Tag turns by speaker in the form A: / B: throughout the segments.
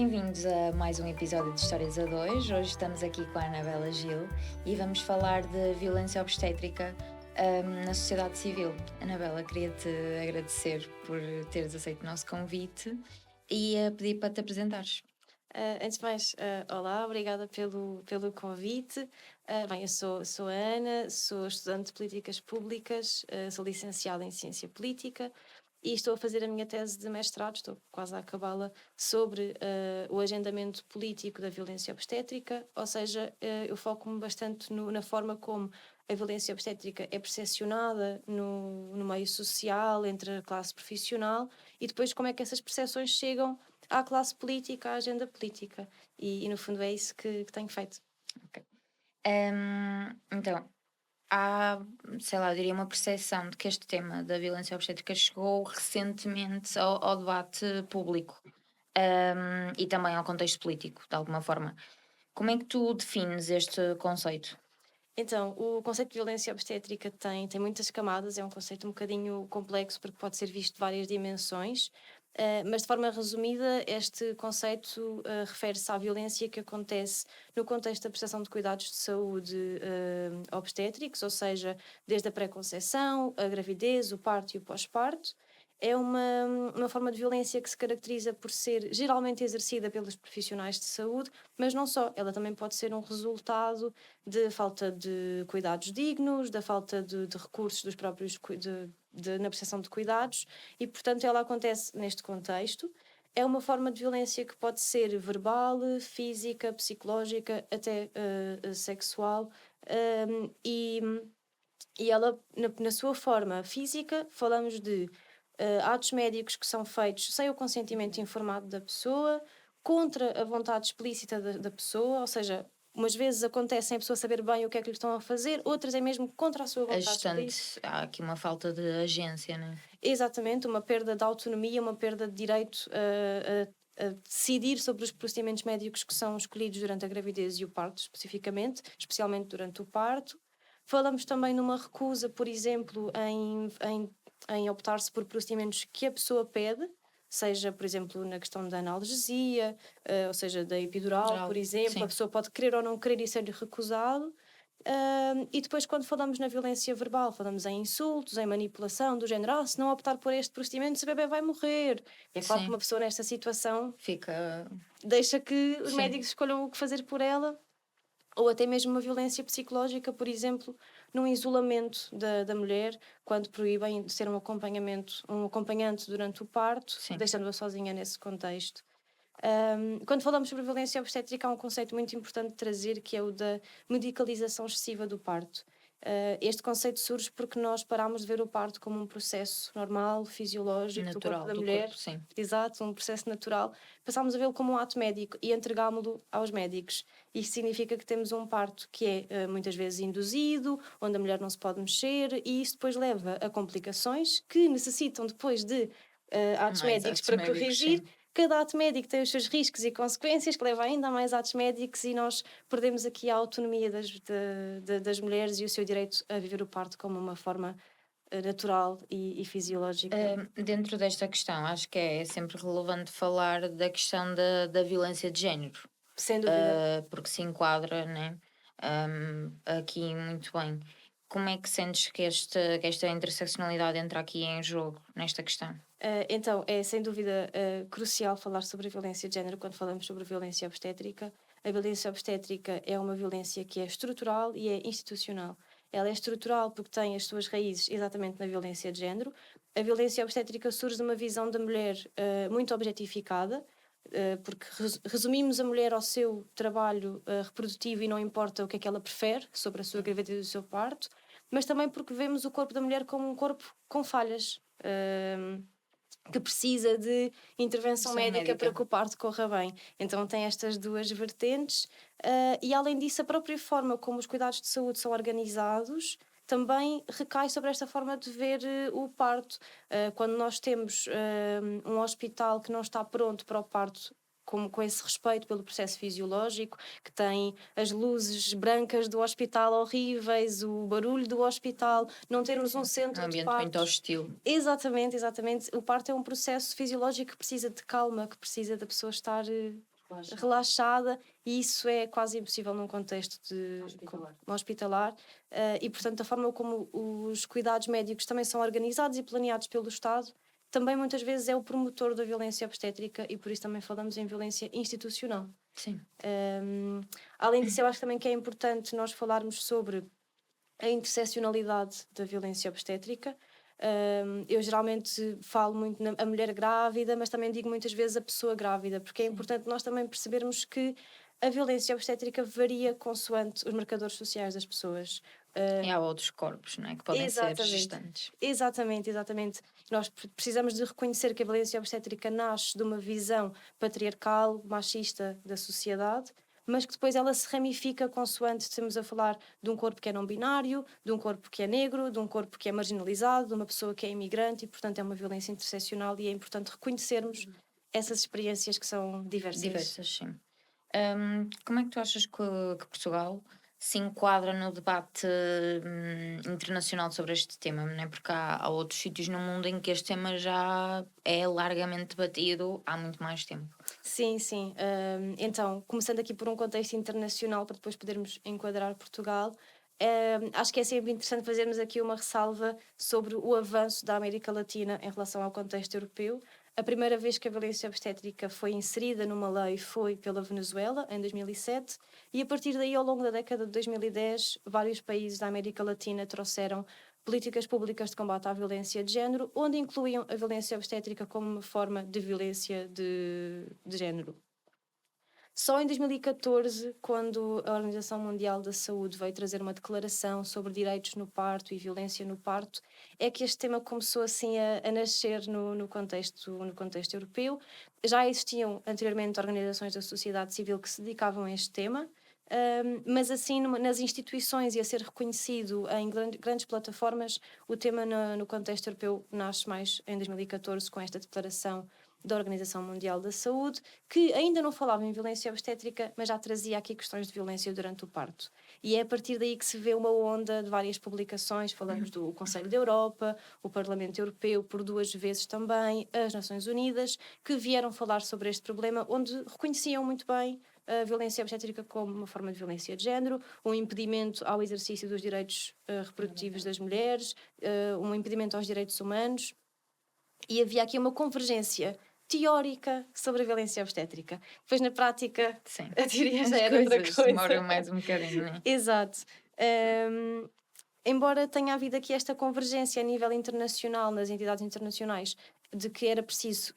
A: Bem-vindos a mais um episódio de Histórias a Dois. Hoje estamos aqui com a Anabela Gil e vamos falar de violência obstétrica na sociedade civil. Anabela, queria-te agradecer por teres aceito o nosso convite e pedir para te apresentares.
B: Antes de mais, olá, obrigada pelo convite. Eu sou a Ana, sou estudante de Políticas Públicas, sou licenciada em Ciência Política e estou a fazer a minha tese de mestrado, estou quase a acabá-la, sobre o agendamento político da violência obstétrica, ou seja, eu foco-me bastante na forma como a violência obstétrica é percepcionada no meio social, entre a classe profissional, e depois como é que essas percepções chegam à classe política, à agenda política. E no fundo é isso que tenho feito.
A: Então, há, sei lá, eu diria uma percepção de que este tema da violência obstétrica chegou recentemente ao debate público e também ao contexto político, de alguma forma. Como é que tu defines este conceito?
B: Então, o conceito de violência obstétrica tem muitas camadas, é um conceito um bocadinho complexo porque pode ser visto de várias dimensões, mas de forma resumida, este conceito refere-se à violência que acontece no contexto da prestação de cuidados de saúde obstétricos, ou seja, desde a pré-conceição, a gravidez, o parto e o pós-parto. É uma forma de violência que se caracteriza por ser geralmente exercida pelos profissionais de saúde, mas não só, ela também pode ser um resultado de falta de cuidados dignos, da falta de recursos dos próprios na prestação de cuidados, e portanto ela acontece neste contexto. É uma forma de violência que pode ser verbal, física, psicológica, até sexual, e ela, na sua forma física, falamos de atos médicos que são feitos sem o consentimento informado da pessoa, contra a vontade explícita da pessoa, ou seja, umas vezes acontece sem a pessoa saber bem o que é que lhe estão a fazer, outras é mesmo contra a sua
A: A
B: vontade explícita.
A: gestante, há aqui uma falta de agência, não é?
B: Exatamente, uma perda de autonomia, uma perda de direito a decidir sobre os procedimentos médicos que são escolhidos durante a gravidez e o parto, especificamente, especialmente durante o parto. Falamos também numa recusa, por exemplo, em optar-se por procedimentos que a pessoa pede, seja, por exemplo, na questão da analgesia, ou seja, da epidural, por exemplo,
A: sim.
B: a pessoa pode querer ou não querer e ser-lhe recusado. E depois, quando falamos na violência verbal, falamos em insultos, em manipulação, do género, se não optar por este procedimento, esse bebê vai morrer. É claro que
A: Sim.
B: uma pessoa nesta situação
A: Fica.
B: deixa que os
A: Sim.
B: médicos escolham o que fazer por ela, ou até mesmo uma violência psicológica, por exemplo, num isolamento da mulher, quando proíbem de ser um acompanhante durante o parto,
A: Sim.
B: deixando-a sozinha nesse contexto. Quando falamos sobre violência obstétrica, há um conceito muito importante de trazer, que é o da medicalização excessiva do parto. Este conceito surge porque nós paramos de ver o parto como um processo normal, fisiológico do
A: Natural
B: corpo da
A: do
B: mulher.
A: corpo, sim.
B: Exato, um processo natural. Passámos a vê-lo como um ato médico e entregámo-lo aos médicos. Isto significa que temos um parto que é muitas vezes induzido, onde a mulher não se pode mexer, e isso depois leva a complicações que necessitam depois de atos
A: Mais
B: médicos
A: atos
B: para
A: médicos,
B: corrigir.
A: sim.
B: Cada ato médico tem os seus riscos e consequências, que leva ainda a mais atos médicos, e nós perdemos aqui a autonomia das mulheres e o seu direito a viver o parto como uma forma natural e fisiológica.
A: Dentro desta questão, acho que é sempre relevante falar da questão da violência de género,
B: Sem dúvida.
A: porque se enquadra, né, aqui muito bem. Como é que sentes que esta interseccionalidade entra aqui em jogo nesta questão?
B: Então, é sem dúvida crucial falar sobre a violência de género quando falamos sobre a violência obstétrica. A violência obstétrica é uma violência que é estrutural e é institucional. Ela é estrutural porque tem as suas raízes exatamente na violência de género. A violência obstétrica surge de uma visão da mulher muito objetificada, porque resumimos a mulher ao seu trabalho reprodutivo e não importa o que é que ela prefere sobre a sua gravidez e o seu parto, mas também porque vemos o corpo da mulher como um corpo com falhas. Que precisa de intervenção médica para que o parto corra bem. Então tem estas duas vertentes, e além disso, a própria forma como os cuidados de saúde são organizados também recai sobre esta forma de ver o parto. Quando nós temos um hospital que não está pronto para o parto, com esse respeito pelo processo fisiológico, que tem as luzes brancas do hospital horríveis, o barulho do hospital, não termos um centro
A: Um
B: de
A: ambiente muito
B: partos.
A: hostil.
B: Exatamente. O parto é um processo fisiológico que precisa de calma, que precisa da pessoa estar relaxada, e isso é quase impossível num contexto de hospitalar. E, portanto, a forma como os cuidados médicos também são organizados e planeados pelo Estado também muitas vezes é o promotor da violência obstétrica, e por isso também falamos em violência institucional.
A: Sim.
B: Além disso, eu acho também que é importante nós falarmos sobre a interseccionalidade da violência obstétrica. Eu geralmente falo muito na mulher grávida, mas também digo muitas vezes a pessoa grávida, porque é importante nós também percebermos que a violência obstétrica varia consoante os marcadores sociais das pessoas.
A: E há outros corpos, não é? Que podem ser gestantes.
B: Exatamente. Nós precisamos de reconhecer que a violência obstétrica nasce de uma visão patriarcal, machista da sociedade, mas que depois ela se ramifica consoante estamos a falar de um corpo que é não binário, de um corpo que é negro, de um corpo que é marginalizado, de uma pessoa que é imigrante, e portanto é uma violência interseccional, e é importante reconhecermos essas experiências que são diversas.
A: Diversas, sim. Como é que tu achas que Portugal se enquadra no debate internacional sobre este tema, não é? Porque há outros sítios no mundo em que este tema já é largamente debatido há muito mais tempo.
B: Sim. Então, começando aqui por um contexto internacional, para depois podermos enquadrar Portugal, acho que é sempre interessante fazermos aqui uma ressalva sobre o avanço da América Latina em relação ao contexto europeu. A primeira vez que a violência obstétrica foi inserida numa lei foi pela Venezuela, em 2007, e a partir daí, ao longo da década de 2010, vários países da América Latina trouxeram políticas públicas de combate à violência de género, onde incluíam a violência obstétrica como uma forma de violência de género. Só em 2014, quando a Organização Mundial da Saúde veio trazer uma declaração sobre direitos no parto e violência no parto, é que este tema começou assim a nascer no contexto europeu. Já existiam anteriormente organizações da sociedade civil que se dedicavam a este tema, mas assim nas instituições e a ser reconhecido em grandes plataformas, o tema no contexto europeu nasce mais em 2014 com esta declaração da Organização Mundial da Saúde, que ainda não falava em violência obstétrica, mas já trazia aqui questões de violência durante o parto. E é a partir daí que se vê uma onda de várias publicações, falamos do Conselho da Europa, o Parlamento Europeu, por 2 vezes também, as Nações Unidas, que vieram falar sobre este problema, onde reconheciam muito bem a violência obstétrica como uma forma de violência de género, um impedimento ao exercício dos direitos reprodutivos das mulheres, um impedimento aos direitos humanos, e havia aqui uma convergência teórica sobre a violência obstétrica. Depois, na prática,
A: Sim.
B: a teoria já
A: As
B: era outra
A: coisas
B: coisa.
A: demoram mais um bocadinho, não é?
B: Exato. Embora tenha havido aqui esta convergência a nível internacional, nas entidades internacionais, de que era preciso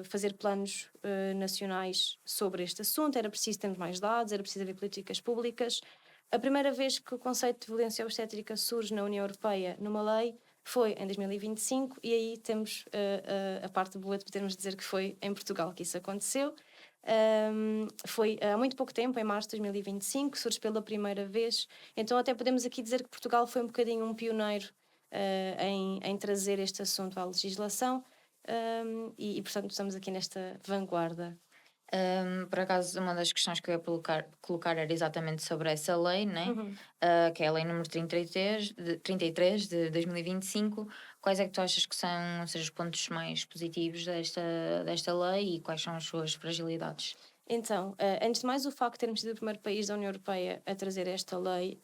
B: fazer planos nacionais sobre este assunto, era preciso termos mais dados, era preciso haver políticas públicas. A primeira vez que o conceito de violência obstétrica surge na União Europeia numa lei foi em 2025, e aí temos a parte boa de podermos dizer que foi em Portugal que isso aconteceu. Foi há muito pouco tempo, em março de 2025, surge pela primeira vez. Então até podemos aqui dizer que Portugal foi um bocadinho um pioneiro em trazer este assunto à legislação, e portanto estamos aqui nesta vanguarda.
A: Por acaso, uma das questões que eu ia colocar era exatamente sobre essa lei, né? Que é a lei número 33 de 2025. Quais é que tu achas que são, ou seja, os pontos mais positivos desta lei, e quais são as suas fragilidades?
B: Então, antes de mais, o facto de termos sido o primeiro país da União Europeia a trazer esta lei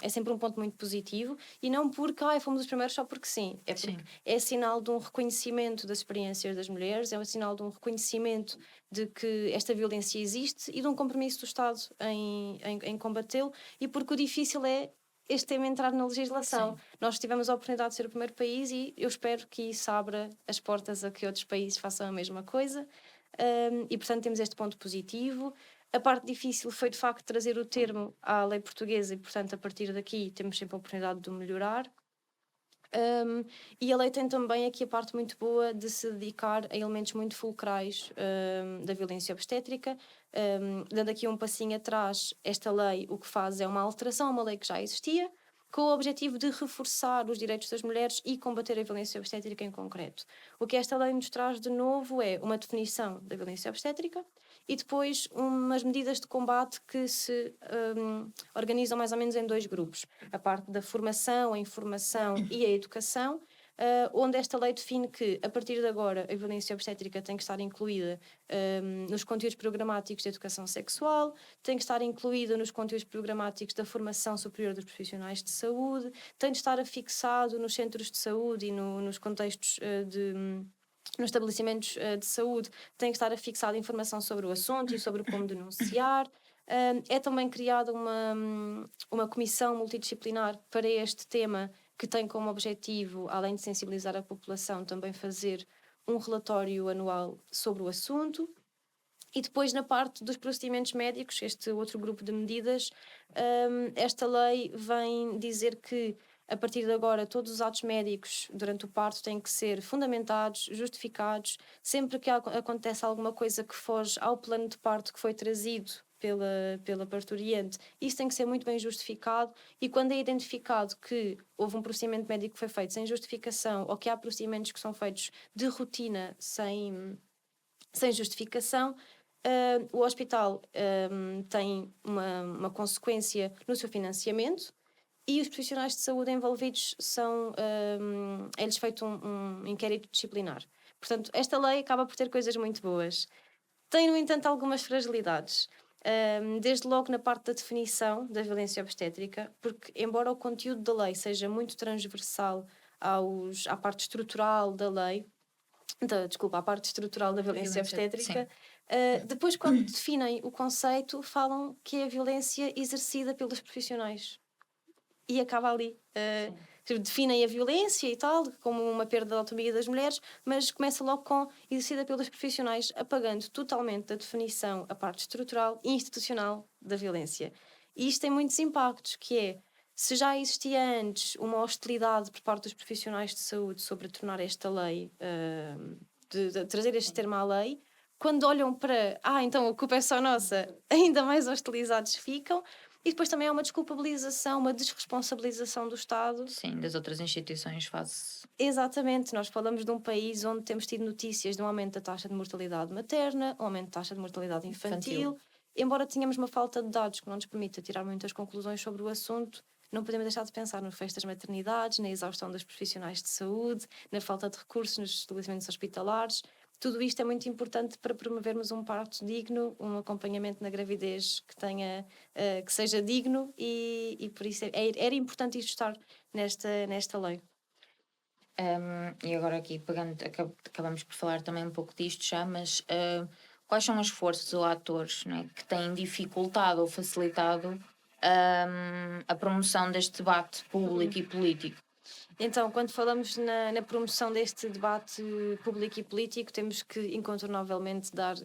B: é sempre um ponto muito positivo, e não porque fomos os primeiros só porque sim, é porque é sinal de um reconhecimento das experiências das mulheres, é um sinal de um reconhecimento de que esta violência existe e de um compromisso do Estado em combatê-lo, e porque o difícil é este tema entrar na legislação. Sim. Nós tivemos a oportunidade de ser o primeiro país, e eu espero que isso abra as portas a que outros países façam a mesma coisa. E portanto temos este ponto positivo. A parte difícil foi de facto trazer o termo à lei portuguesa, e portanto a partir daqui temos sempre a oportunidade de o melhorar. E a lei tem também aqui a parte muito boa de se dedicar a elementos muito fulcrais da violência obstétrica. Dando aqui um passinho atrás, esta lei o que faz é uma alteração a uma lei que já existia, com o objetivo de reforçar os direitos das mulheres e combater a violência obstétrica em concreto. O que esta lei nos traz de novo é uma definição da violência obstétrica e depois umas medidas de combate que se organizam mais ou menos em 2 grupos. A parte da formação, a informação e a educação, onde esta lei define que, a partir de agora, a violência obstétrica tem que estar incluída nos conteúdos programáticos de educação sexual, tem que estar incluída nos conteúdos programáticos da formação superior dos profissionais de saúde, tem de estar afixado nos centros de saúde e nos contextos nos estabelecimentos de saúde, tem que estar afixada informação sobre o assunto e sobre como denunciar. É também criada uma comissão multidisciplinar para este tema, que tem como objetivo, além de sensibilizar a população, também fazer um relatório anual sobre o assunto. E depois, na parte dos procedimentos médicos, este outro grupo de medidas, esta lei vem dizer que, a partir de agora, todos os atos médicos durante o parto têm que ser fundamentados, justificados. Sempre que acontece alguma coisa que foge ao plano de parto que foi trazido pela parturiente, isso tem que ser muito bem justificado, e quando é identificado que houve um procedimento médico que foi feito sem justificação, ou que há procedimentos que são feitos de rotina sem justificação, o hospital tem uma consequência no seu financiamento, e os profissionais de saúde envolvidos é-lhes feito um inquérito disciplinar. Portanto, esta lei acaba por ter coisas muito boas. Tem, no entanto, algumas fragilidades. Desde logo na parte da definição da violência obstétrica, porque, embora o conteúdo da lei seja muito transversal à parte estrutural da lei, à parte estrutural da violência obstétrica, depois, quando definem o conceito, falam que é a violência exercida pelos profissionais. E acaba ali. Definem a violência e tal, como uma perda da autonomia das mulheres, mas começa logo com exercida pelos profissionais, apagando totalmente da definição a parte estrutural e institucional da violência. E isto tem muitos impactos, que é, se já existia antes uma hostilidade por parte dos profissionais de saúde sobre tornar esta lei, de trazer este termo à lei, quando olham para, então a culpa é só nossa, ainda mais hostilizados ficam. E depois também há uma desculpabilização, uma desresponsabilização do Estado.
A: Sim, das outras instituições face.
B: Exatamente, nós falamos de um país onde temos tido notícias de um aumento da taxa de mortalidade materna, um aumento da taxa de mortalidade infantil. Embora tenhamos uma falta de dados que não nos permita tirar muitas conclusões sobre o assunto, não podemos deixar de pensar no fecho das maternidades, na exaustão dos profissionais de saúde, na falta de recursos nos estabelecimentos hospitalares. Tudo isto é muito importante para promovermos um parto digno, um acompanhamento na gravidez que seja digno, e por isso era importante isto estar nesta lei.
A: E agora aqui, acabamos por falar também um pouco disto já, mas quais são as forças ou atores, né, que têm dificultado ou facilitado a promoção deste debate público e político?
B: Então, quando falamos na promoção deste debate público e político, temos que incontornavelmente dar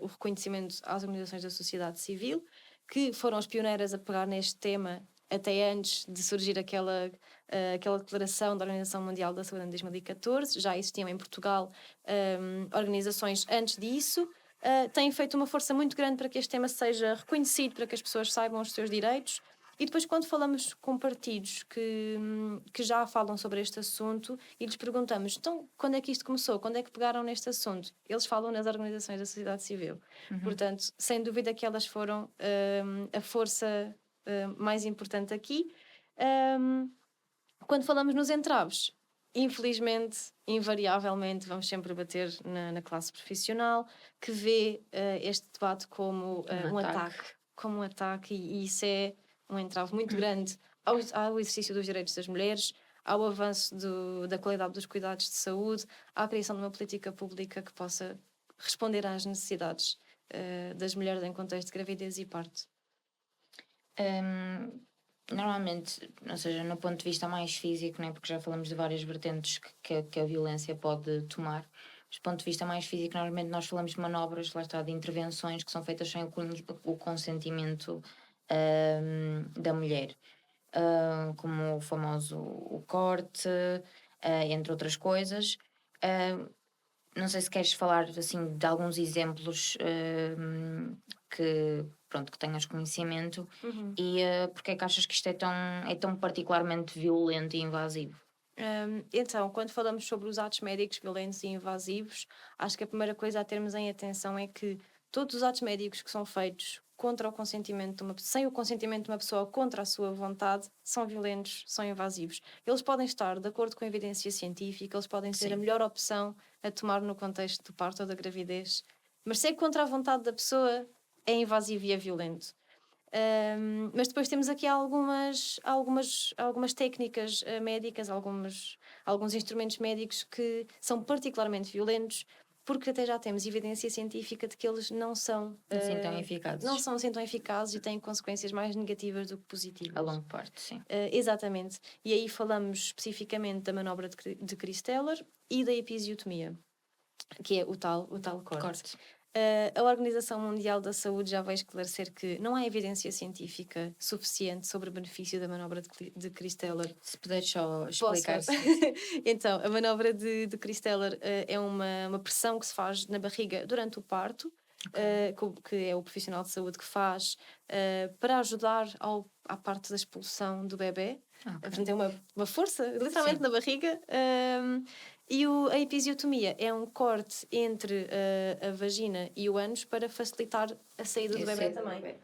B: o reconhecimento às organizações da sociedade civil, que foram as pioneiras a pegar neste tema até antes de surgir aquela declaração da Organização Mundial da Saúde em 2014. Já existiam em Portugal organizações antes disso. Têm feito uma força muito grande para que este tema seja reconhecido, para que as pessoas saibam os seus direitos. E depois, quando falamos com partidos que já falam sobre este assunto e lhes perguntamos, então, quando é que isto começou? Quando é que pegaram neste assunto? Eles falam nas organizações da sociedade civil. Portanto, sem dúvida que elas foram a força mais importante aqui. Quando falamos nos entraves, infelizmente, invariavelmente, vamos sempre bater na classe profissional, que vê este debate como um ataque. Como um ataque, e isso é um entrave muito grande ao exercício dos direitos das mulheres, ao avanço da qualidade dos cuidados de saúde, à criação de uma política pública que possa responder às necessidades das mulheres em contexto de gravidez e parto.
A: Normalmente, ou seja, no ponto de vista mais físico, né, porque já falamos de várias vertentes que a violência pode tomar, mas do ponto de vista mais físico, normalmente nós falamos de manobras, lá está, de intervenções que são feitas sem o consentimento da mulher, como o famoso o corte, entre outras coisas. Não sei se queres falar assim, de alguns exemplos que tenhas conhecimento, e porque é que achas que isto é tão particularmente violento e invasivo?
B: Então, quando falamos sobre os atos médicos violentos e invasivos, acho que a primeira coisa a termos em atenção é que todos os atos médicos que são feitos contra o consentimento de sem o consentimento de uma pessoa, contra a sua vontade, são violentos, são invasivos. Eles podem estar de acordo com a evidência científica, eles podem ser a melhor opção a tomar no contexto do parto ou da gravidez, mas se é contra a vontade da pessoa, é invasivo e é violento. Mas depois temos aqui algumas técnicas médicas, alguns instrumentos médicos que são particularmente violentos, porque até já temos evidência científica de que eles não são
A: assim tão eficazes.
B: Não são assim tão eficazes e têm consequências mais negativas do que positivas.
A: A longo prazo, sim.
B: Exatamente. E aí falamos especificamente da manobra de Chris Taylor e da episiotomia, que é o tal corte. A Organização Mundial da Saúde já vai esclarecer que não há evidência científica suficiente sobre o benefício da manobra de Chris Taylor.
A: Se puderes só explicar.
B: Então, a manobra de Chris Taylor é uma pressão que se faz na barriga durante o parto, que é o profissional de saúde que faz, para ajudar à parte da expulsão do bebê. Portanto, é uma força, literalmente, na barriga. E a episiotomia é um corte entre a vagina e o ânus para facilitar a saída do bebê também.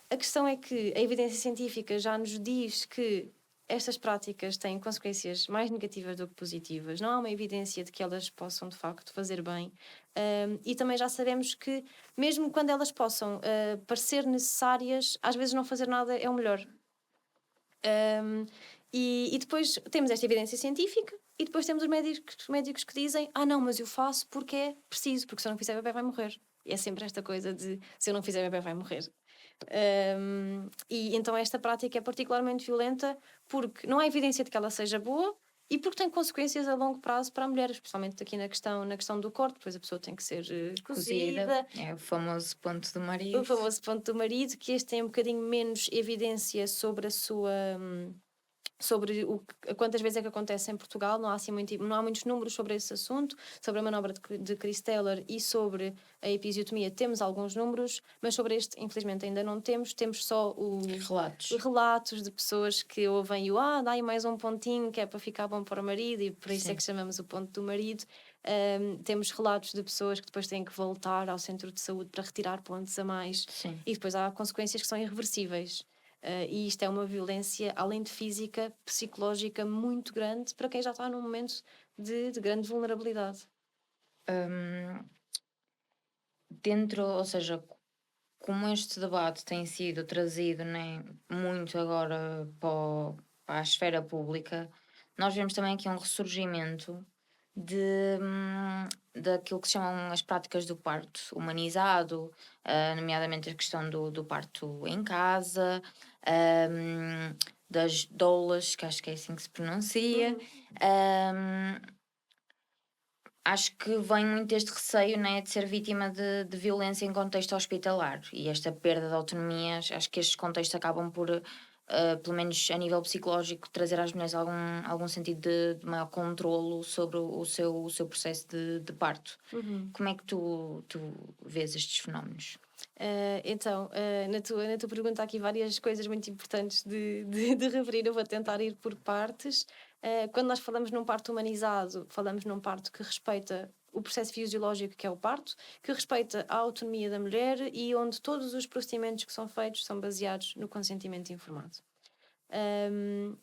B: A questão é que a evidência científica já nos diz que estas práticas têm consequências mais negativas do que positivas. Não há uma evidência de que elas possam, de facto, fazer bem. E também já sabemos que, mesmo quando elas possam parecer necessárias, às vezes não fazer nada é o melhor. E depois temos esta evidência científica e depois temos os médicos que dizem não, mas eu faço porque é preciso, porque se eu não fizer, o bebê vai morrer. E é sempre esta coisa de se eu não fizer, o bebê vai morrer. E então esta prática é particularmente violenta porque não há evidência de que ela seja boa e porque tem consequências a longo prazo para a mulher, especialmente aqui na questão do corte. Depois a pessoa tem que ser cozida.
A: É o famoso ponto do marido.
B: O famoso ponto do marido, que este tem um bocadinho menos evidência sobre a sua... sobre quantas vezes é que acontece em Portugal. Não há muitos números sobre esse assunto, sobre a manobra de Chris Taylor e sobre a episiotomia temos alguns números, mas sobre este infelizmente ainda não temos só relatos de pessoas que ouvem dá aí mais um pontinho que é para ficar bom para o marido e por isso é que chamamos o ponto do marido. Temos relatos de pessoas que depois têm que voltar ao centro de saúde para retirar pontos a mais. E depois há consequências que são irreversíveis. E isto é uma violência, além de física, psicológica muito grande para quem já está num momento de grande vulnerabilidade.
A: Ou seja, como este debate tem sido trazido muito agora para a esfera pública, nós vemos também aqui um ressurgimento daquilo que se chamam as práticas do parto humanizado, nomeadamente a questão do parto em casa, das doulas, que acho que é assim que se pronuncia. Acho que vem muito este receio, de ser vítima de violência em contexto hospitalar e esta perda de autonomia. Acho que estes contextos acabam por, pelo menos a nível psicológico, trazer às mulheres algum sentido de maior controlo sobre o seu processo de parto. Como é que tu vês estes fenómenos?
B: Então, na tua pergunta há aqui várias coisas muito importantes de referir. Eu vou tentar ir por partes. Quando nós falamos num parto humanizado, falamos num parto que respeita o processo fisiológico que é o parto, que respeita a autonomia da mulher e onde todos os procedimentos que são feitos são baseados no consentimento informado.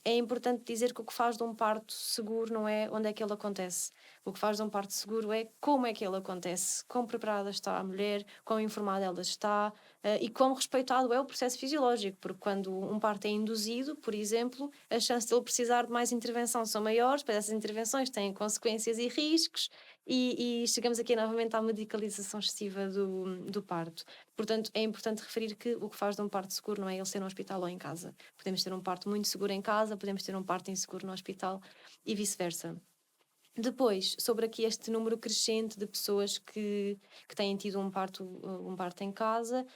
B: É importante dizer que o que faz de um parto seguro não é onde é que ele acontece. O que faz de um parto seguro é como é que ele acontece, quão preparada está a mulher, quão informada ela está e quão respeitado é o processo fisiológico, porque quando um parto é induzido, por exemplo, a chance de ele precisar de mais intervenção são maiores, pois essas intervenções têm consequências e riscos e chegamos aqui novamente à medicalização excessiva do parto. Portanto, é importante referir que o que faz de um parto seguro não é ele ser no hospital ou em casa. Podemos ter um parto muito seguro em casa, podemos ter um parto inseguro no hospital e vice-versa. Depois, sobre aqui este número crescente de pessoas que têm tido um parto em casa,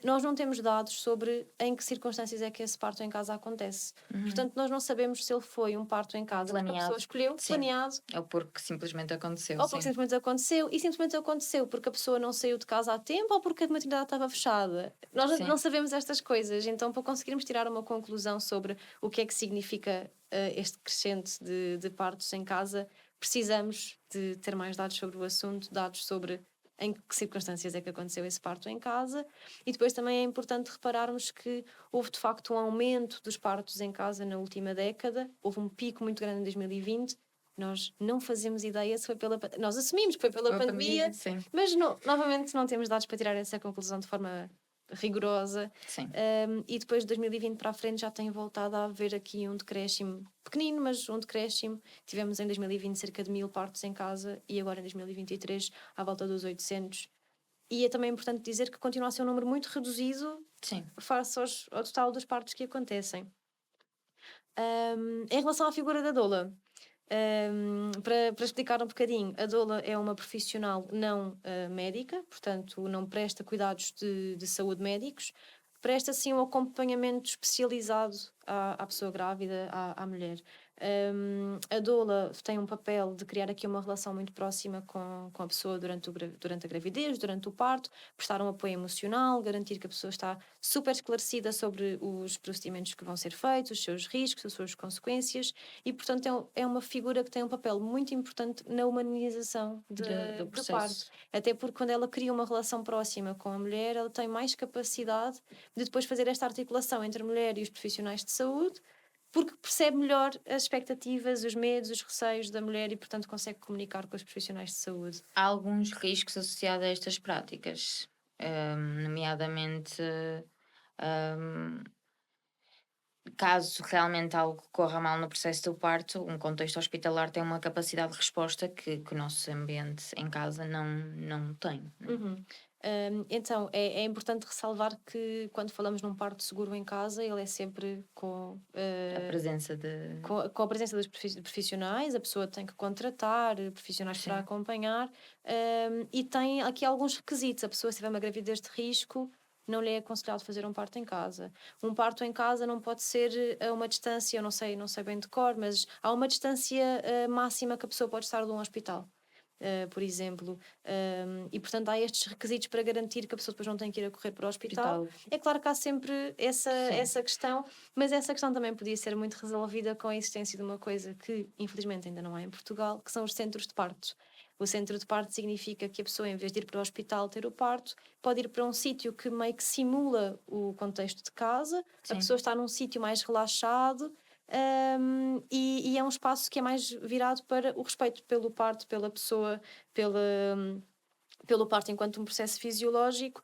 B: nós não temos dados sobre em que circunstâncias é que esse parto em casa acontece. Portanto, nós não sabemos se ele foi um parto em casa
A: planeado,
B: que a pessoa escolheu, planeado.
A: Ou porque simplesmente aconteceu.
B: Ou porque simplesmente aconteceu porque a pessoa não saiu de casa a tempo ou porque a maternidade estava fechada. Nós não sabemos estas coisas, então para conseguirmos tirar uma conclusão sobre o que é que significa este crescente de partos em casa, precisamos de ter mais dados sobre o assunto, dados sobre em que circunstâncias é que aconteceu esse parto em casa, e depois também é importante repararmos que houve de facto um aumento dos partos em casa na última década, houve um pico muito grande em 2020. Nós não fazemos ideia se foi nós assumimos que foi pela pandemia,
A: sim.
B: mas novamente não temos dados para tirar essa conclusão de forma rigorosa.
A: Sim.
B: E depois de 2020 para a frente já tem voltado a haver aqui um decréscimo pequenino, mas um decréscimo. Tivemos em 2020 cerca de 1000 partos em casa e agora em 2023 à volta dos 800. E é também importante dizer que continua a ser um número muito reduzido,
A: Sim,
B: face ao total dos partos que acontecem. Em relação à figura da doula, para explicar um bocadinho, a doula é uma profissional não médica, portanto não presta cuidados de saúde médicos, presta sim um acompanhamento especializado à pessoa grávida, à mulher. A doula tem um papel de criar aqui uma relação muito próxima com a pessoa durante a gravidez, durante o parto, prestar um apoio emocional, garantir que a pessoa está super esclarecida sobre os procedimentos que vão ser feitos, os seus riscos, as suas consequências, e portanto é uma figura que tem um papel muito importante na humanização do parto. Até porque quando ela cria uma relação próxima com a mulher, ela tem mais capacidade de depois fazer esta articulação entre a mulher e os profissionais de saúde, porque percebe melhor as expectativas, os medos, os receios da mulher e, portanto, consegue comunicar com os profissionais de saúde.
A: Há alguns riscos associados a estas práticas, nomeadamente caso realmente algo corra mal no processo do parto, um contexto hospitalar tem uma capacidade de resposta que o nosso ambiente em casa não tem.
B: Uhum. Então, é importante ressalvar que quando falamos num parto seguro em casa, ele é sempre com
A: A presença de...
B: com a presença dos profissionais, a pessoa tem que contratar profissionais
A: Sim.
B: para acompanhar, e tem aqui alguns requisitos. A pessoa, se tiver uma gravidez de risco, não lhe é aconselhado fazer um parto em casa. Um parto em casa não pode ser a uma distância, eu não sei bem de cor, mas há uma distância máxima que a pessoa pode estar de um hospital. Por exemplo, e portanto há estes requisitos para garantir que a pessoa depois não tem que ir a correr para o hospital. É claro que há sempre essa questão, mas essa questão também podia ser muito resolvida com a existência de uma coisa que infelizmente ainda não há em Portugal, que são os centros de parto. O centro de parto significa que a pessoa, em vez de ir para o hospital ter o parto, pode ir para um sítio que meio que simula o contexto de casa.
A: Sim.
B: A pessoa está num sítio mais relaxado, e é um espaço que é mais virado para o respeito pelo parto, pela pessoa, pelo parto enquanto um processo fisiológico,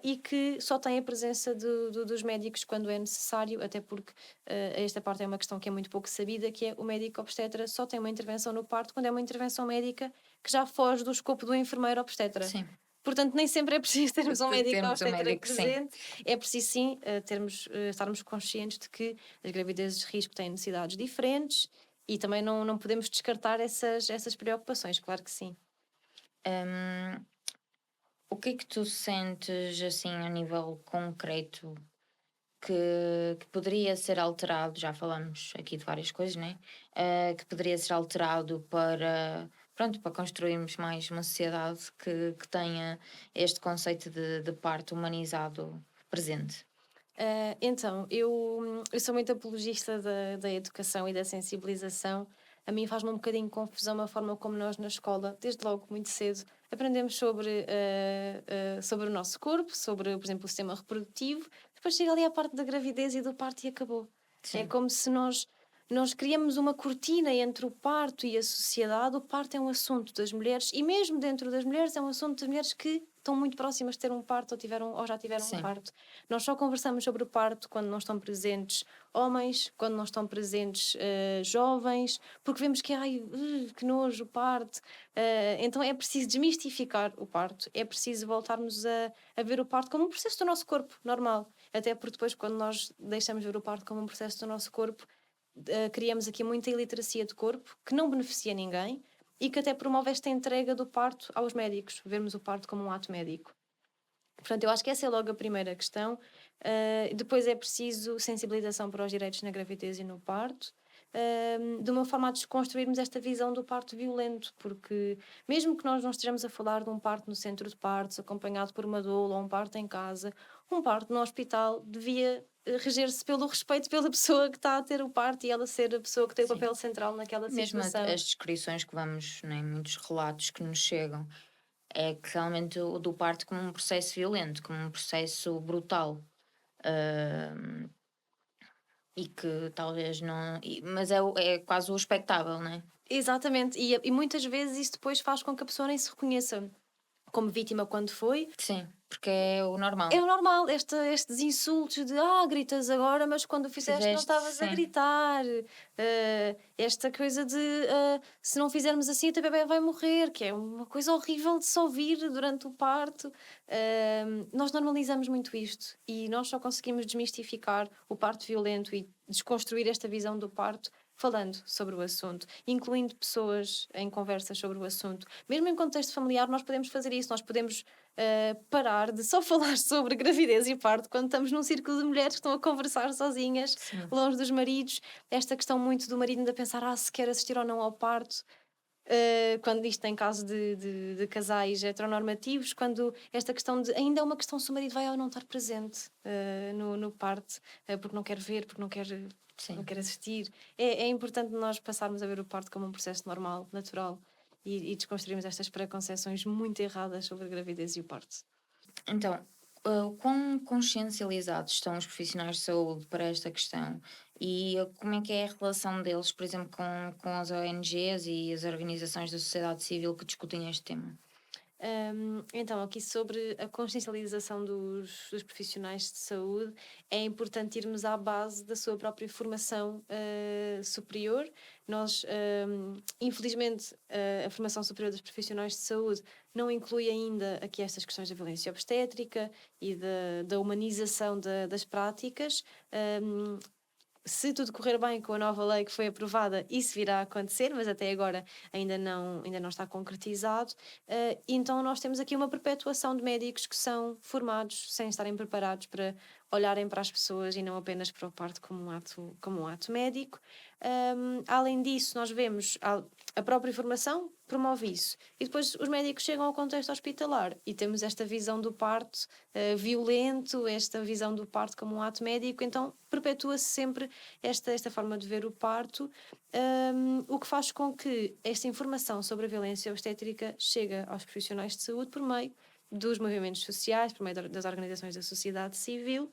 B: e que só tem a presença dos médicos quando é necessário, até porque esta parte é uma questão que é muito pouco sabida, que é o médico obstetra só tem uma intervenção no parto quando é uma intervenção médica que já foge do escopo do enfermeiro obstetra.
A: Sim.
B: Portanto, nem sempre é preciso termos um médico obstetra presente.
A: Sim.
B: É preciso, sim, estarmos conscientes de que as gravidezes de risco têm necessidades diferentes e também não podemos descartar essas preocupações, claro que sim.
A: O que é que tu sentes, assim, a nível concreto, que poderia ser alterado? Já falamos aqui de várias coisas, né? Que poderia ser alterado para construirmos mais uma sociedade que tenha este conceito de parto humanizado presente.
B: Então, eu sou muito apologista da educação e da sensibilização. A mim faz-me um bocadinho confusão a forma como nós na escola, desde logo muito cedo, aprendemos sobre o nosso corpo, sobre, por exemplo, o sistema reprodutivo. Depois chega ali a parte da gravidez e do parto e acabou.
A: Sim.
B: É como se nós criamos uma cortina entre o parto e a sociedade. O parto é um assunto das mulheres e mesmo dentro das mulheres é um assunto das mulheres que estão muito próximas de ter um parto ou já tiveram
A: Sim.
B: um parto. Nós só conversamos sobre o parto quando não estão presentes homens, quando não estão presentes jovens, porque vemos que, que nojo, o parto. Então é preciso desmistificar o parto, é preciso voltarmos a ver o parto como um processo do nosso corpo, normal. Até porque depois, quando nós deixamos ver o parto como um processo do nosso corpo, criamos aqui muita iliteracia de corpo que não beneficia ninguém e que até promove esta entrega do parto aos médicos, vermos o parto como um ato médico. Portanto, eu acho que essa é logo a primeira questão. Depois é preciso sensibilização para os direitos na gravidez e no parto, de uma forma a desconstruirmos esta visão do parto violento, porque mesmo que nós não estejamos a falar de um parto no centro de partos, acompanhado por uma doula ou um parto em casa, um parto no hospital devia reger-se pelo respeito pela pessoa que está a ter o parto e ela ser a pessoa que tem o papel central naquela
A: Mesmo
B: situação.
A: as descrições que vamos, em muitos relatos que nos chegam, é que realmente o do parto como um processo violento, como um processo brutal. hum, e que talvez não. Mas é quase o expectável, não é?
B: Exatamente, e muitas vezes isso depois faz com que a pessoa nem se reconheça como vítima quando foi.
A: Sim, porque é o normal.
B: É o normal, estes insultos de gritas agora, mas quando o fizeste não
A: Fizeste,
B: estavas a
A: sim,
B: gritar. Esta coisa de se não fizermos assim, o teu bebê vai morrer, que é uma coisa horrível de se ouvir durante o parto. Nós normalizamos muito isto e nós só conseguimos desmistificar o parto violento e desconstruir esta visão do parto falando sobre o assunto, incluindo pessoas em conversas sobre o assunto. Mesmo em contexto familiar, nós podemos fazer isso, nós podemos parar de só falar sobre gravidez e parto quando estamos num círculo de mulheres que estão a conversar sozinhas,
A: sim.
B: longe dos maridos. Esta questão muito do marido ainda pensar se quer assistir ou não ao parto. Quando isto em caso de casais heteronormativos, quando esta questão de ainda é uma questão se o marido vai ou não estar presente no parto, porque não quer ver, porque não quer, não
A: Sim.
B: quer assistir. É importante nós passarmos a ver o parto como um processo normal, natural e desconstruirmos estas preconceções muito erradas sobre a gravidez e o parto.
A: Então, quão consciencializados estão os profissionais de saúde para esta questão? E como é que é a relação deles, por exemplo, com as ONGs e as organizações da sociedade civil que discutem este tema?
B: Então, aqui sobre a consciencialização dos profissionais de saúde, é importante irmos à base da sua própria formação superior. Nós, infelizmente, a formação superior dos profissionais de saúde não inclui ainda aqui estas questões da violência obstétrica e da humanização das práticas. Um, Se tudo correr bem com a nova lei que foi aprovada, isso virá a acontecer, mas até agora ainda não está concretizado. Então, nós temos aqui uma perpetuação de médicos que são formados sem estarem preparados para olharem para as pessoas e não apenas para o parto como um ato médico. Além disso, nós vemos a própria formação promove isso. E depois os médicos chegam ao contexto hospitalar e temos esta visão do parto violento, esta visão do parto como um ato médico, então perpetua-se sempre esta forma de ver o parto, o que faz com que esta informação sobre a violência obstétrica chegue aos profissionais de saúde por meio dos movimentos sociais, por meio das organizações da sociedade civil,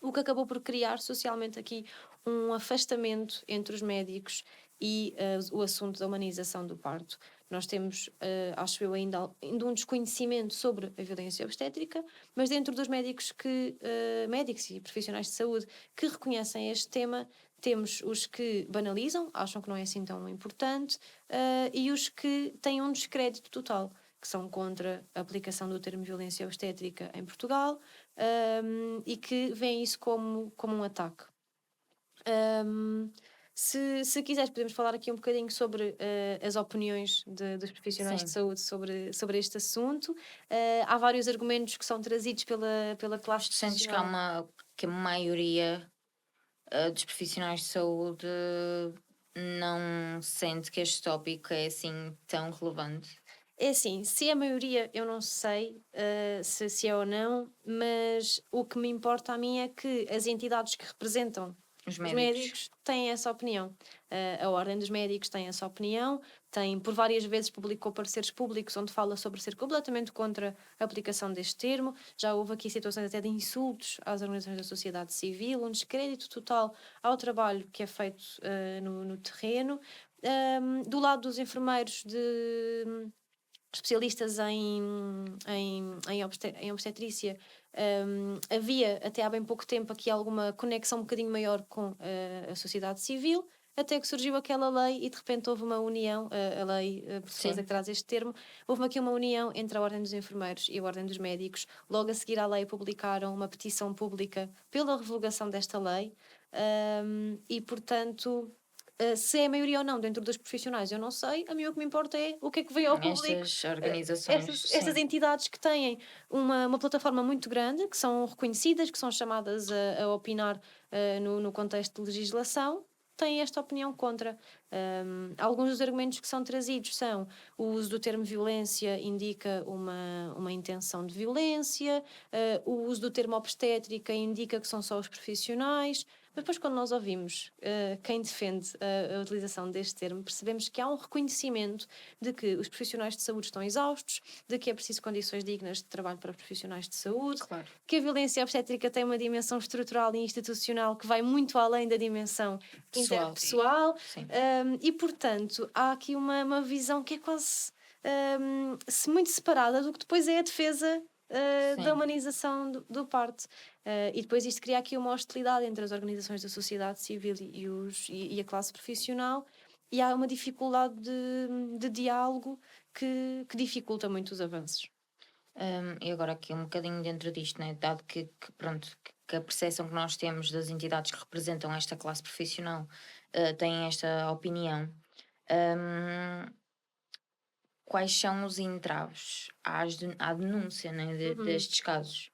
B: o que acabou por criar socialmente aqui um afastamento entre os médicos e o assunto da humanização do parto. Nós temos, acho eu, ainda um desconhecimento sobre a violência obstétrica, mas dentro dos médicos médicos e profissionais de saúde que reconhecem este tema, temos os que banalizam, acham que não é assim tão importante, e os que têm um descrédito total, que são contra a aplicação do termo violência obstétrica em Portugal, e que veem isso como um ataque. Se quiseres, podemos falar aqui um bocadinho sobre as opiniões dos profissionais de
A: Sim.
B: saúde sobre este assunto. Há vários argumentos que são trazidos pela classe
A: Sentes que
B: profissional.
A: que a maioria dos profissionais de saúde não sente que este tópico é assim tão relevante?
B: É assim, se é a maioria, eu não sei se é ou não, mas o que me importa a mim é que as entidades que representam
A: Os
B: os
A: médicos?
B: médicos têm essa opinião. A Ordem dos Médicos tem essa opinião, por várias vezes publicou pareceres públicos onde fala sobre ser completamente contra a aplicação deste termo. Já houve aqui situações até de insultos às organizações da sociedade civil, um descrédito total ao trabalho que é feito no terreno. Do lado dos enfermeiros especialistas em obstetrícia, havia até há bem pouco tempo aqui alguma conexão um bocadinho maior com a sociedade civil, até que surgiu aquela lei e de repente houve uma união, a lei portuguesa
A: Sim.
B: que traz este termo, houve aqui uma união entre a Ordem dos Enfermeiros e a Ordem dos Médicos. Logo a seguir à lei publicaram uma petição pública pela revogação desta lei, e portanto se é a maioria ou não dentro dos profissionais, eu não sei. A mim o que me importa é o que é que veio ao público.
A: Estas
B: Eh,
A: organizações,
B: estas
A: sim.
B: entidades que têm uma plataforma muito grande, que são reconhecidas, que são chamadas a opinar no contexto de legislação, têm esta opinião contra. Alguns dos argumentos que são trazidos são o uso do termo violência indica uma intenção de violência, o uso do termo obstétrica indica que são só os profissionais. Depois, quando nós ouvimos quem defende a utilização deste termo, percebemos que há um reconhecimento de que os profissionais de saúde estão exaustos, de que é preciso condições dignas de trabalho para os profissionais de saúde,
A: Claro.
B: que a violência obstétrica tem uma dimensão estrutural e institucional que vai muito além da dimensão
A: Pessoal.
B: interpessoal.
A: Sim.
B: E, portanto, há aqui uma visão que é quase muito separada do que depois é a defesa
A: Sim.
B: da humanização do parto. E depois isto cria aqui uma hostilidade entre as organizações da sociedade civil e a classe profissional, e há uma dificuldade de diálogo que dificulta muito os avanços.
A: E agora aqui um bocadinho dentro disto, né? Dado pronto, que a percepção que nós temos das entidades que representam esta classe profissional têm esta opinião, hum, quais são os entraves à denúncia, né, destes casos?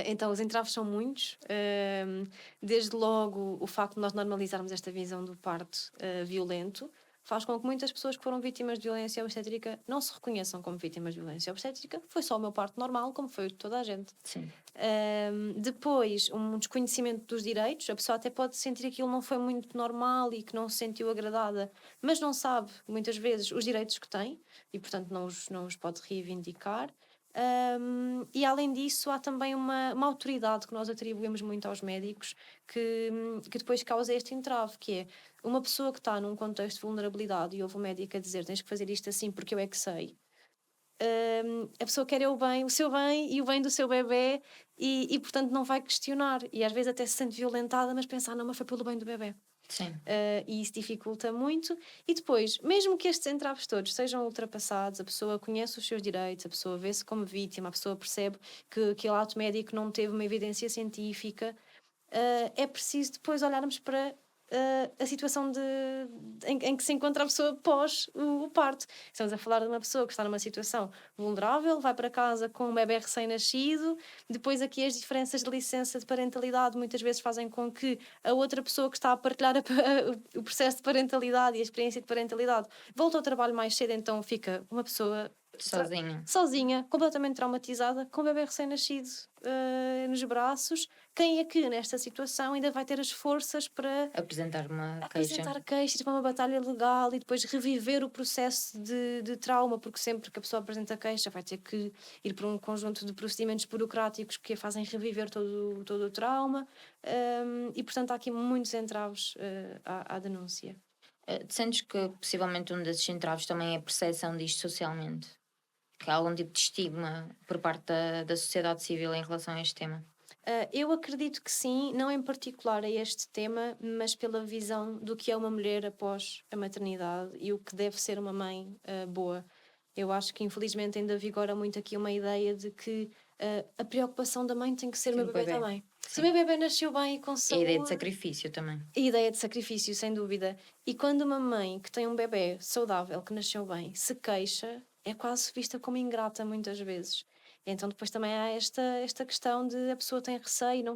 B: Então, os entraves são muitos. Desde logo, o facto de nós normalizarmos esta visão do parto violento faz com que muitas pessoas que foram vítimas de violência obstétrica não se reconheçam como vítimas de violência obstétrica. Foi só o meu parto normal, como foi o de toda a gente.
A: Sim.
B: Depois, um desconhecimento dos direitos. A pessoa até pode sentir que aquilo não foi muito normal e que não se sentiu agradada, mas não sabe, muitas vezes, os direitos que tem e, portanto, não os pode reivindicar. E além disso, há também uma autoridade que nós atribuímos muito aos médicos que depois causa este entrave, que é uma pessoa que está num contexto de vulnerabilidade e ouve o médico a dizer tens que fazer isto assim porque eu é que sei. A pessoa quer o seu bem e o bem do seu bebê e portanto não vai questionar e às vezes até se sente violentada, mas pensa, não, mas foi pelo bem do bebê.
A: Sim.
B: E isso dificulta muito. E depois, mesmo que estes entraves todos sejam ultrapassados, a pessoa conhece os seus direitos, a pessoa vê-se como vítima, a pessoa percebe que aquele ato médico não teve uma evidência científica, é preciso depois olharmos para a situação em que se encontra a pessoa pós o parto. Estamos a falar de uma pessoa que está numa situação vulnerável, vai para casa com um bebê recém-nascido, depois aqui as diferenças de licença de parentalidade muitas vezes fazem com que a outra pessoa que está a partilhar o processo de parentalidade e a experiência de parentalidade volta ao trabalho mais cedo, então fica uma pessoa sozinha, completamente traumatizada, com o bebê recém-nascido nos braços. Quem é que nesta situação ainda vai ter as forças para
A: apresentar
B: queixa, tipo uma batalha legal e depois reviver o processo de trauma, porque sempre que a pessoa apresenta queixa vai ter que ir por um conjunto de procedimentos burocráticos que a fazem reviver todo o trauma, e portanto há aqui muitos entraves à denúncia.
A: Sentes que possivelmente um desses entraves também é a percepção disto socialmente? Que há algum tipo de estigma por parte da sociedade civil em relação a este tema?
B: Eu acredito que sim, não em particular a este tema, mas pela visão do que é uma mulher após a maternidade e o que deve ser uma mãe boa. Eu acho que infelizmente ainda vigora muito aqui uma ideia de que a preocupação da mãe tem que ser o meu bebê também. Se o meu bebê nasceu bem e com
A: E a
B: saúde...
A: ideia de sacrifício também.
B: A ideia de sacrifício, sem dúvida. E quando uma mãe que tem um bebê saudável, que nasceu bem, se queixa, é quase vista como ingrata muitas vezes. Então depois também há esta questão de a pessoa tem receio, não,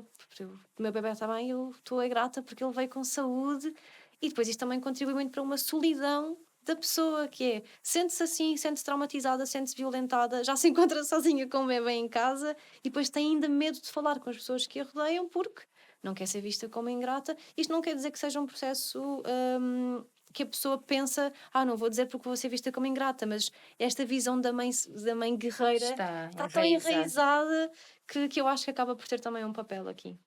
B: o meu bebê está bem, eu estou grata porque ele veio com saúde. E depois isto também contribui muito para uma solidão da pessoa, que é, sente-se assim, sente-se traumatizada, sente-se violentada, já se encontra sozinha com o bebê em casa e depois tem ainda medo de falar com as pessoas que a rodeiam porque não quer ser vista como ingrata. Isto não quer dizer que seja um processo que a pessoa pensa, não vou dizer porque vou ser vista como ingrata, mas esta visão da mãe guerreira
A: Está
B: tão enraizada que eu acho que acaba por ter também um papel aqui.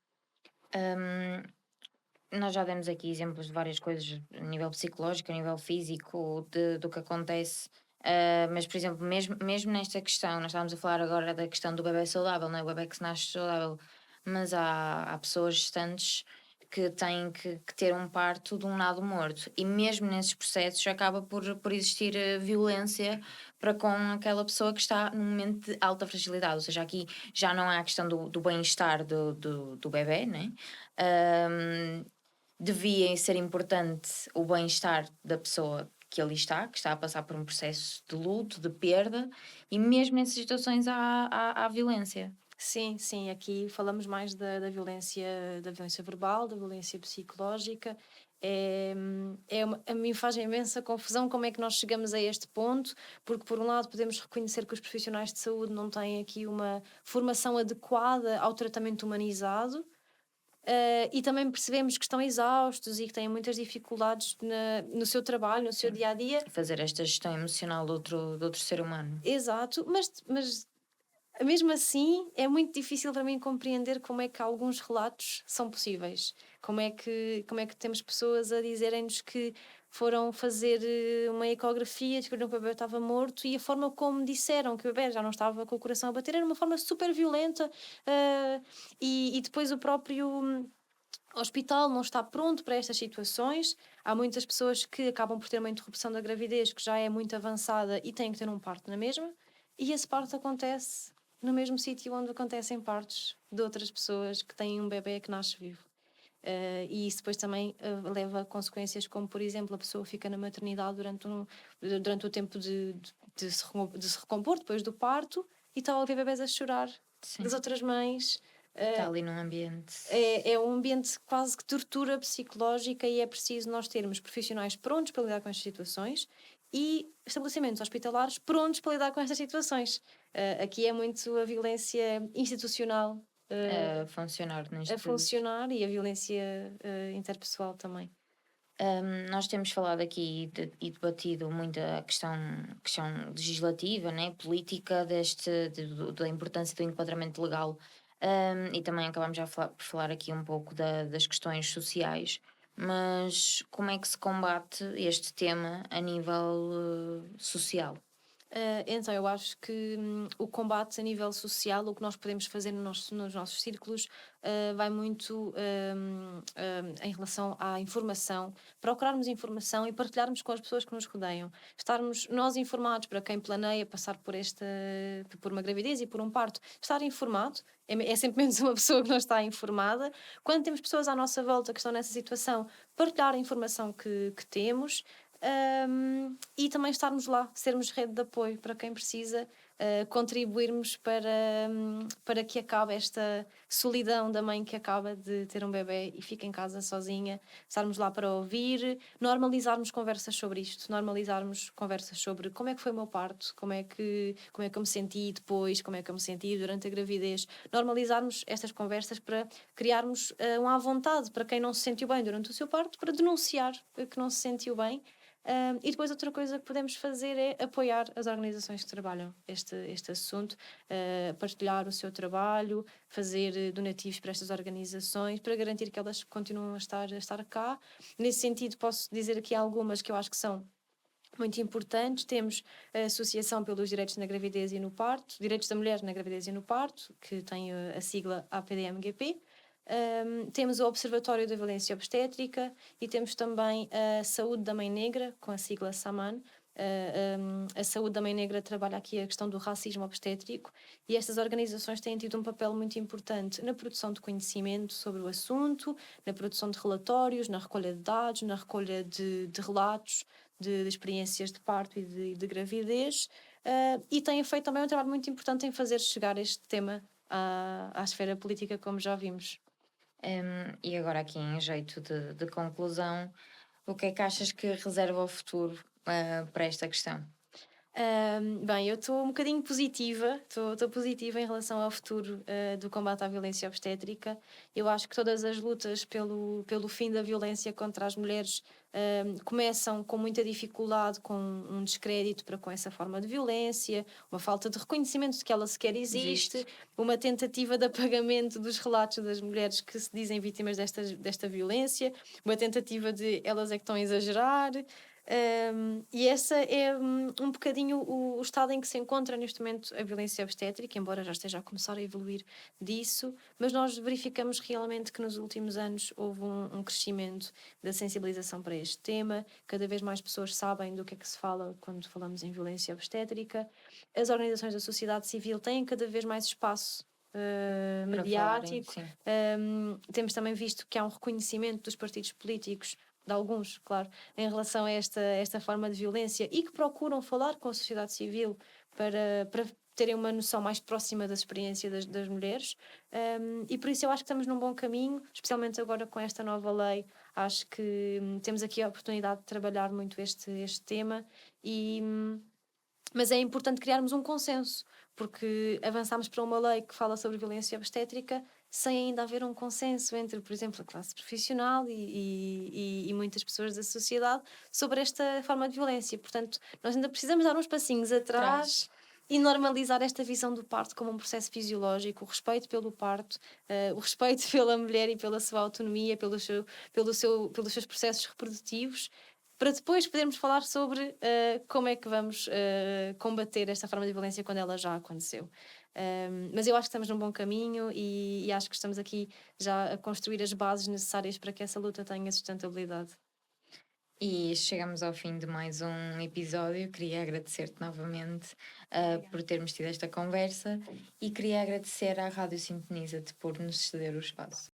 A: Nós já demos aqui exemplos de várias coisas a nível psicológico, a nível físico, do que acontece. Mas, por exemplo, mesmo nesta questão, nós estávamos a falar agora da questão do bebê saudável, não é? O bebê que se nasce saudável, mas há pessoas gestantes que têm que ter um parto de um lado morto, e mesmo nesses processos acaba por existir violência para com aquela pessoa que está num momento de alta fragilidade, ou seja, aqui já não é a questão do bem-estar do bebê, né? Devia ser importante o bem-estar da pessoa que ali está, que está a passar por um processo de luto, de perda, e mesmo nessas situações há violência.
B: Sim, aqui falamos mais da violência verbal, da violência psicológica. A mim faz imensa confusão como é que nós chegamos a este ponto, porque por um lado podemos reconhecer que os profissionais de saúde não têm aqui uma formação adequada ao tratamento humanizado, e também percebemos que estão exaustos e que têm muitas dificuldades no seu trabalho, no seu
A: Sim.
B: dia a dia.
A: Fazer esta gestão emocional de outro ser humano.
B: Exato, mas mesmo assim é muito difícil para mim compreender como é que alguns relatos são possíveis. Como é que temos pessoas a dizerem-nos que foram fazer uma ecografia, descobriram que o bebê estava morto e a forma como disseram que o bebê já não estava com o coração a bater era uma forma super violenta, e depois o próprio hospital não está pronto para estas situações. Há muitas pessoas que acabam por ter uma interrupção da gravidez que já é muito avançada e têm que ter um parto na mesma, e esse parto acontece no mesmo sítio onde acontecem partos de outras pessoas que têm um bebê que nasce vivo. E isso depois também leva a consequências como, por exemplo, a pessoa fica na maternidade durante o tempo de se recompor depois do parto e está a ouvir bebés a chorar
A: Sim.
B: das outras mães.
A: Está ali num ambiente.
B: É um ambiente quase que tortura psicológica e é preciso nós termos profissionais prontos para lidar com estas situações e estabelecimentos hospitalares prontos para lidar com estas situações. Aqui é muito a violência institucional
A: A funcionar
B: a funcionar e a violência interpessoal também.
A: Nós temos falado aqui e debatido muito a questão legislativa, né, política da importância do enquadramento legal, e também acabamos já por falar aqui um pouco das questões sociais, mas como é que se combate este tema a nível social?
B: Então, eu acho que o combate a nível social, o que nós podemos fazer nos nossos círculos, vai muito em relação à informação, procurarmos informação e partilharmos com as pessoas que nos rodeiam. Estarmos nós informados para quem planeia passar por uma gravidez e por um parto. Estar informado é sempre menos uma pessoa que não está informada. Quando temos pessoas à nossa volta que estão nessa situação, partilhar a informação que temos. E também estarmos lá, sermos rede de apoio para quem precisa, contribuirmos para que acabe esta solidão da mãe que acaba de ter um bebê e fica em casa sozinha, estarmos lá para ouvir, normalizarmos conversas sobre isto, normalizarmos conversas sobre como é que foi o meu parto, como é que eu me senti depois, como é que eu me senti durante a gravidez, normalizarmos estas conversas para criarmos um à vontade para quem não se sentiu bem durante o seu parto, para denunciar que não se sentiu bem. E depois outra coisa que podemos fazer é apoiar as organizações que trabalham este assunto, partilhar o seu trabalho, fazer donativos para estas organizações, para garantir que elas continuam a estar cá. Nesse sentido, posso dizer aqui algumas que eu acho que são muito importantes. Temos a Associação pelos Direitos na Gravidez e no Parto, Direitos da Mulher na Gravidez e no Parto, que tem a sigla APDMGP. Temos o Observatório da Violência Obstétrica e temos também a Saúde da Mãe Negra, com a sigla SAMAN. A Saúde da Mãe Negra trabalha aqui a questão do racismo obstétrico e estas organizações têm tido um papel muito importante na produção de conhecimento sobre o assunto, na produção de relatórios, na recolha de dados, na recolha de relatos de experiências de parto e de gravidez, e têm feito também um trabalho muito importante em fazer chegar este tema à esfera política, como já vimos.
A: E agora aqui em jeito de conclusão, o que é que achas que reserva o futuro para esta questão?
B: Bem, eu estou um bocadinho positiva, estou positiva em relação ao futuro do combate à violência obstétrica. Eu acho que todas as lutas pelo fim da violência contra as mulheres começam com muita dificuldade, com um descrédito para com essa forma de violência, uma falta de reconhecimento de que ela sequer existe, uma tentativa de apagamento dos relatos das mulheres que se dizem vítimas desta violência, uma tentativa de elas é que estão a exagerar. E essa é um bocadinho o estado em que se encontra neste momento a violência obstétrica, embora já esteja a começar a evoluir disso, mas nós verificamos realmente que nos últimos anos houve um crescimento da sensibilização para este tema, cada vez mais pessoas sabem do que é que se fala quando falamos em violência obstétrica, as organizações da sociedade civil têm cada vez mais espaço mediático. Temos também visto que há um reconhecimento dos partidos políticos, de alguns, claro, em relação a esta forma de violência e que procuram falar com a sociedade civil para terem uma noção mais próxima da experiência das mulheres, e por isso eu acho que estamos num bom caminho, especialmente agora com esta nova lei. Acho que temos aqui a oportunidade de trabalhar muito este tema, mas é importante criarmos um consenso, porque avançamos para uma lei que fala sobre violência obstétrica sem ainda haver um consenso entre, por exemplo, a classe profissional e muitas pessoas da sociedade sobre esta forma de violência. Portanto, nós ainda precisamos dar uns passinhos atrás
A: Traz.
B: e normalizar esta visão do parto como um processo fisiológico, o respeito pelo parto, o respeito pela mulher e pela sua autonomia, pelos seus processos reprodutivos, para depois podermos falar sobre como é que vamos combater esta forma de violência quando ela já aconteceu. Mas eu acho que estamos num bom caminho e acho que estamos aqui já a construir as bases necessárias para que essa luta tenha sustentabilidade.
A: E chegamos ao fim de mais um episódio. Queria agradecer-te novamente por termos tido esta conversa e queria agradecer à Rádio Sintoniza-te por nos ceder o espaço.